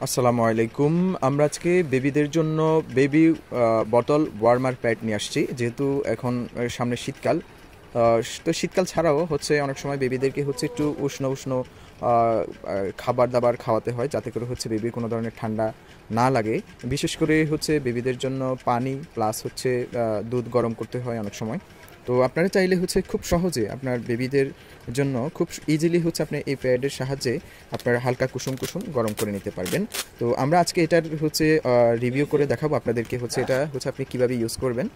আসসালামু আলাইকুম। আমরা আজকে বেবিদের জন্য বেবি বটল ওয়ার্মার প্যাড নিয়ে আসছি। যেহেতু এখন সামনে শীতকাল, তো শীতকাল ছাড়াও হচ্ছে অনেক সময় বেবিদেরকে হচ্ছে একটু উষ্ণ উষ্ণ খাবার দাবার খাওয়াতে হয়, যাতে করে হচ্ছে বেবির কোনো ধরনের ঠান্ডা না লাগে। বিশেষ করে হচ্ছে বেবিদের জন্য পানি প্লাস হচ্ছে দুধ গরম করতে হয় অনেক সময়। তো আপনারা চাইলে হচ্ছে খুব সহজে আপনার বেবিদের জন্য খুব ইজিলি হচ্ছে আপনি এই প্যাডের সাহায্যে আপনারা হালকা কুসুম কুসুম গরম করে নিতে পারবেন। তো আমরা আজকে এটার হচ্ছে রিভিউ করে দেখাবো আপনাদেরকে, হচ্ছে এটা হচ্ছে আপনি কীভাবে ইউজ করবেন।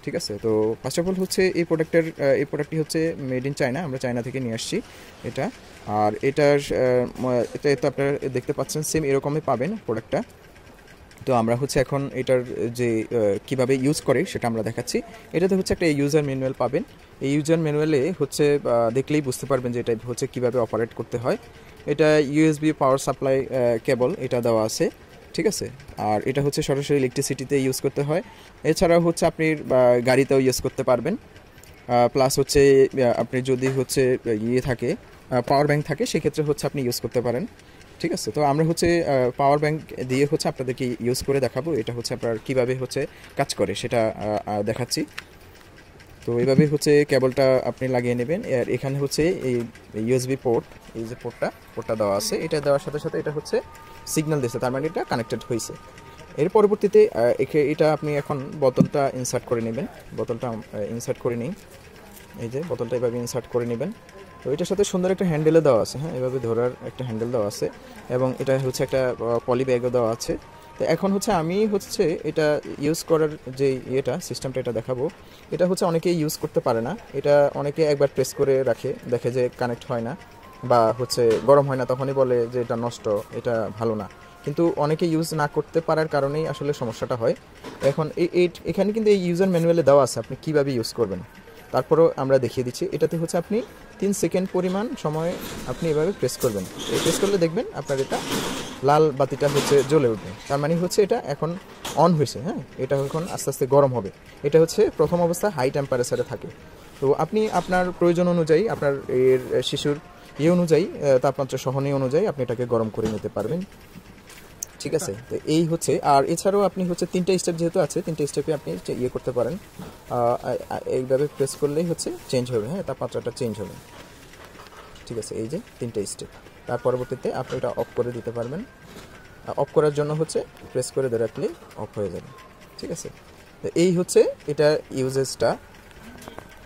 ঠিক আছে, তো ফার্স্ট অফ অল হচ্ছে এই প্রোডাক্টটি হচ্ছে মেড ইন চায়না, আমরা চায়না থেকে নিয়ে আসছি এটা। আর এটা তো আপনারা দেখতে পাচ্ছেন সেম এরকমই পাবেন প্রোডাক্টটা। তো আমরা হচ্ছে এখন এটার যে কিভাবে ইউজ করে সেটা আমরা দেখাচ্ছি। এটাতে হচ্ছে একটা ইউজার ম্যানুয়াল পাবেন। এই ইউজার ম্যানুয়ালে হচ্ছে দেখলেই বুঝতে পারবেন যে এটা হচ্ছে কিভাবে অপারেট করতে হয়। এটা ইউএসবি পাওয়ার সাপ্লাই কেবল এটা দেওয়া আছে, ঠিক আছে। আর এটা হচ্ছে সরাসরি ইলেকট্রিসিটিতে ইউজ করতে হয়। এছাড়াও হচ্ছে আপনি গাড়িতেও ইউজ করতে পারবেন। প্লাস হচ্ছে আপনি যদি হচ্ছে থাকে পাওয়ার ব্যাংক থাকে, সেক্ষেত্রে হচ্ছে আপনি ইউজ করতে পারেন। ঠিক আছে, তো আমরা হচ্ছে পাওয়ার ব্যাংক দিয়ে হচ্ছে আপনাদেরকে ইউজ করে দেখাবো। এটা হচ্ছে আপনার কীভাবে হচ্ছে কাজ করে সেটা দেখাচ্ছি। তো এইভাবে হচ্ছে কেবলটা আপনি লাগিয়ে নেবেন। আর এখানে হচ্ছে এই ইউএসবি পোর্ট, এই যে পোর্টটা দেওয়া আছে, এটা দেওয়ার সাথে সাথে এটা হচ্ছে সিগন্যাল দিচ্ছে, তার মানে এটা কানেক্টেড হয়েছে। এর পরবর্তীতে এটা আপনি এখন বোতলটা ইনসার্ট করে নেবেন। বোতলটা ইনসার্ট করে নিই। এই যে বোতলটা এভাবে ইনসার্ট করে নেবেন। তো এটার সাথে সুন্দর একটা হ্যান্ডেলও দেওয়া আছে, হ্যাঁ, এভাবে ধরার একটা হ্যান্ডেল দেওয়া আছে, এবং এটা হচ্ছে একটা পলি ব্যাগও দেওয়া আছে। তো এখন হচ্ছে আমি হচ্ছে এটা ইউজ করার যে সিস্টেমটা এটা দেখাবো। এটা হচ্ছে অনেকেই ইউজ করতে পারে না, এটা অনেকে একবার প্রেস করে রাখে, দেখে যে কানেক্ট হয় না বা হচ্ছে গরম হয় না, তখনই বলে যে এটা নষ্ট, এটা ভালো না। কিন্তু অনেকে ইউজ না করতে পারার কারণেই আসলে সমস্যাটা হয়। এখন এখানে কিন্তু এই ইউজার ম্যানুয়ালে দেওয়া আছে আপনি কীভাবে ইউজ করবেন। তারপরেও আমরা দেখিয়ে দিচ্ছি। এটাতে হচ্ছে আপনি 3 সেকেন্ড পরিমাণ সময় আপনি এভাবে প্রেস করবেন। এই প্রেস করলে দেখবেন আপনার এটা লাল বাতিটা হচ্ছে জ্বলে উঠবে, তার মানে হচ্ছে এটা এখন অন হয়েছে। হ্যাঁ, এটা এখন আস্তে আস্তে গরম হবে। এটা হচ্ছে প্রথম অবস্থা হাই টেম্পারেচারে থাকে। তো আপনি আপনার প্রয়োজন অনুযায়ী, আপনার শিশুর অনুযায়ী, তাপমাত্রা সহনীয় অনুযায়ী আপনি এটাকে গরম করে নিতে পারবেন। ঠিক আছে, তো এই হচ্ছে। আর এছাড়াও আপনি হচ্ছে 3টা স্টেপ যেহেতু আছে, 3টা স্টেপে আপনি করতে পারেন। এইভাবে প্রেস করলেই হচ্ছে চেঞ্জ হবে, হ্যাঁ, তাপমাত্রাটা চেঞ্জ হবে। ঠিক আছে, এই যে 3টা স্টেপ। তার পরবর্তীতে আপনি এটা অফ করে দিতে পারবেন। অফ করার জন্য হচ্ছে প্রেস করে রাখলে অফ হয়ে যাবে। ঠিক আছে, তো এই হচ্ছে এটা ইউজেসটা।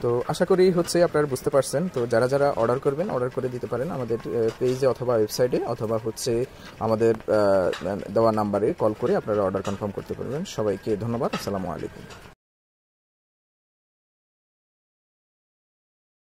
তো আশা করি হচ্ছে আপনারা বুঝতে পারছেন। তো যারা যারা অর্ডার করবেন, অর্ডার করে দিতে পারেন আমাদের পেজে অথবা ওয়েবসাইটে, অথবা হচ্ছে আমাদের দেওয়া নাম্বারে কল করে আপনারা অর্ডার কনফার্ম করতে পারবেন। সবাইকে ধন্যবাদ। আসসালামু আলাইকুম।